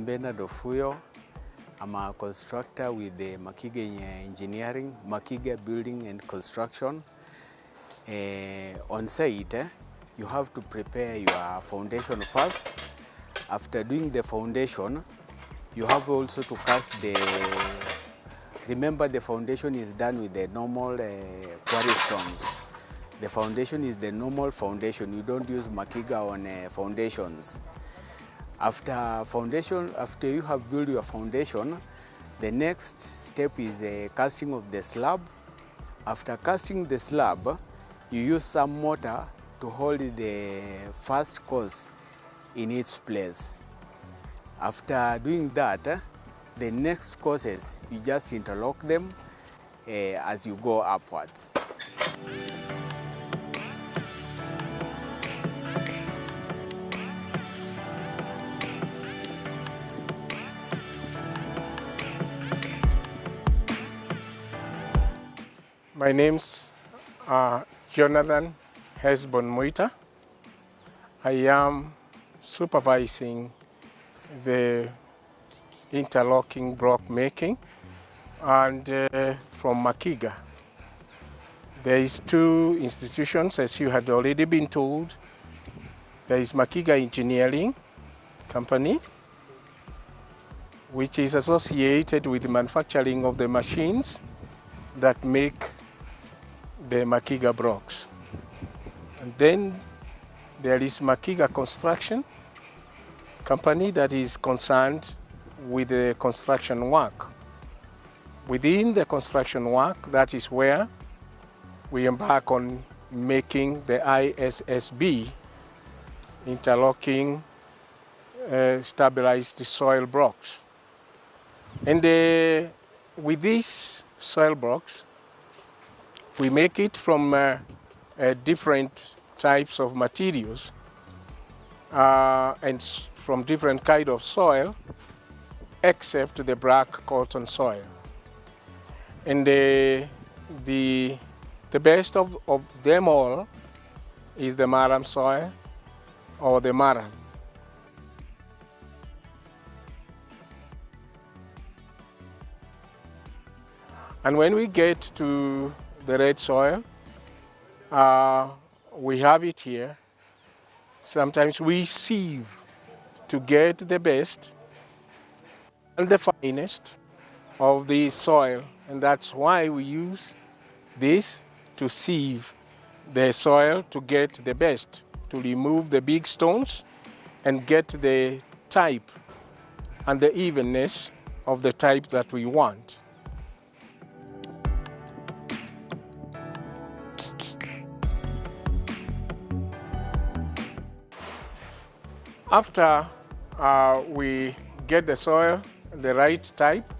I'm Bernard Ofuyo. I'm a constructor with the Makiga Engineering, Makiga Building and Construction. On site, you have to prepare your foundation first. After doing the foundation, you have also to cast the, remember the foundation is done with the normal quarry stones. The foundation is the normal foundation. You don't use Makiga on foundations. After you have built your foundation, the next step is the casting of the slab. After casting the slab, you use some mortar to hold the first course in its place. After doing that, the next courses, you just interlock them as you go upwards. My name's Jonathan Hesbon Moita. I am supervising the interlocking block making and from Makiga. There is two institutions, as you had already been told. There is Makiga Engineering Company, which is associated with the manufacturing of the machines that make the Makiga blocks. And then there is Makiga Construction Company that is concerned with the construction work. Within the construction work, that is where we embark on making the ISSB, interlocking stabilized soil blocks. And with these soil blocks, we make it from different types of materials and from different kind of soil, except the black cotton soil. And the best of them all is the marram soil or the marram. And when we get to the red soil, we have it here. Sometimes we sieve to get the best and the finest of the soil. And that's why we use this to sieve the soil to get the best, to remove the big stones and get the type and the evenness of the type that we want. After we get the soil, the right type,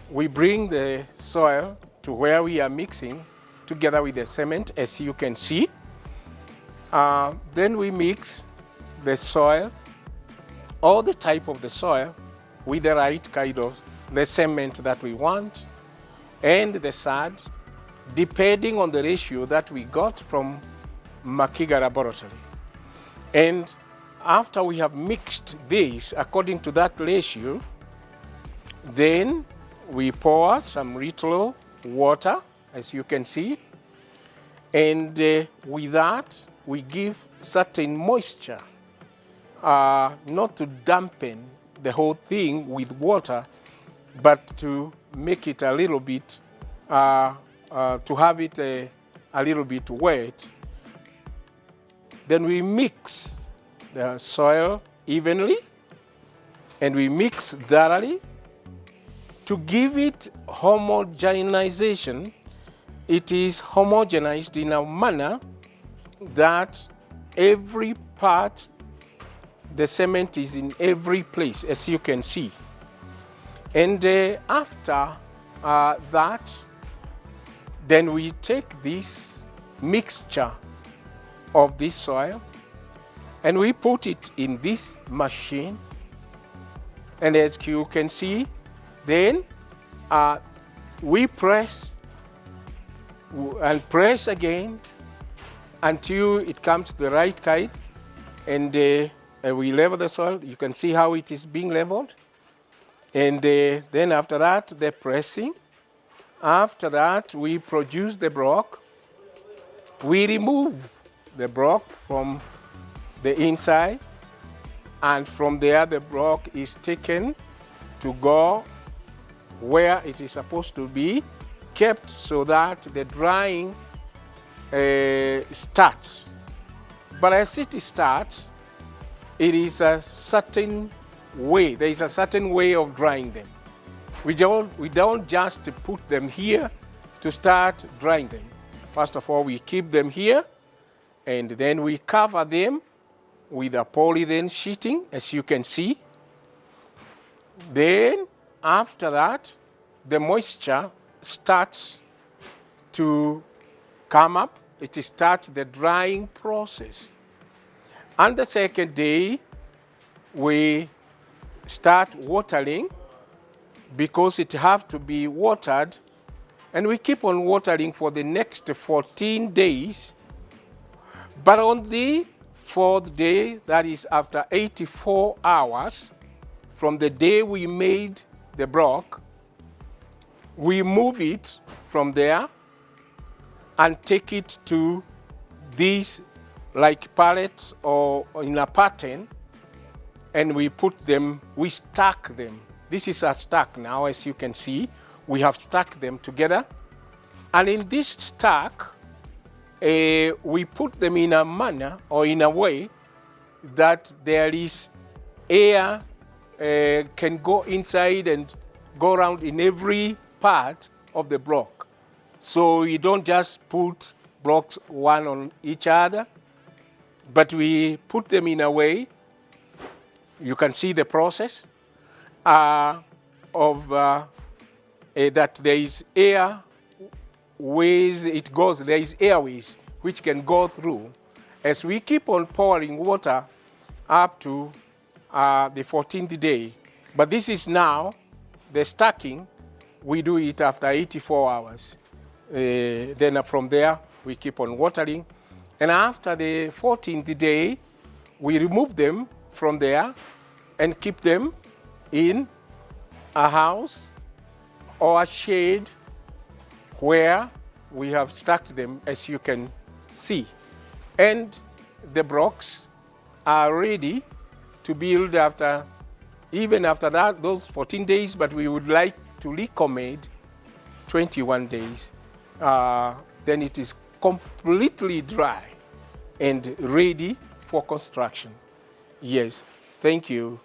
we bring the soil to where we are mixing together with the cement, as you can see. Then we mix the soil, or the type of the soil, with the right kind of the cement that we want, and the sand, depending on the ratio that we got from Makiga Laboratory. And after we have mixed this according to that ratio, then we pour some little water, as you can see, and with that we give certain moisture, not to dampen the whole thing with water, but to make it a little bit, to have it a little bit wet. Then we mix the soil evenly, and we mix thoroughly to give it homogenization. It is homogenized in a manner that every part, the cement is in every place, as you can see. And after that, then we take this mixture of this soil and we put it in this machine. And as you can see, then we press and press again until it comes to the right height. And we level the soil. You can see how it is being leveled. And then after that, the pressing. After that, we produce the block. We remove the block from the inside, and from there the block is taken to go where it is supposed to be kept so that the drying starts. But as it starts, it is a certain way. There is a certain way of drying them. We don't just put them here to start drying them. First of all, we keep them here, and then we cover them with a polyethylene sheeting, as you can see. Then, after that, the moisture starts to come up. It starts the drying process. On the second day, we start watering, because it have to be watered, and we keep on watering for the next 14 days. But on the fourth day, that is after 84 hours from the day we made the block, we move it from there and take it to these like pallets or in a pattern, and we put them, we stack them. This is a stack now, as you can see. We have stacked them together. And in this stack, we put them in a manner or in a way that there is air can go inside and go around in every part of the block. So we don't just put blocks one on each other, but we put them in a way, you can see the process, that there is air ways, it goes, there is airways which can go through. As we keep on pouring water up to the 14th day, but this is now the stacking, we do it after 84 hours. Then from there, we keep on watering. And after the 14th day, we remove them from there and keep them in a house or a shade where we have stacked them, as you can see. And the blocks are ready to build even after that, those 14 days, but we would like to recommend 21 days. Then it is completely dry and ready for construction. Yes, thank you.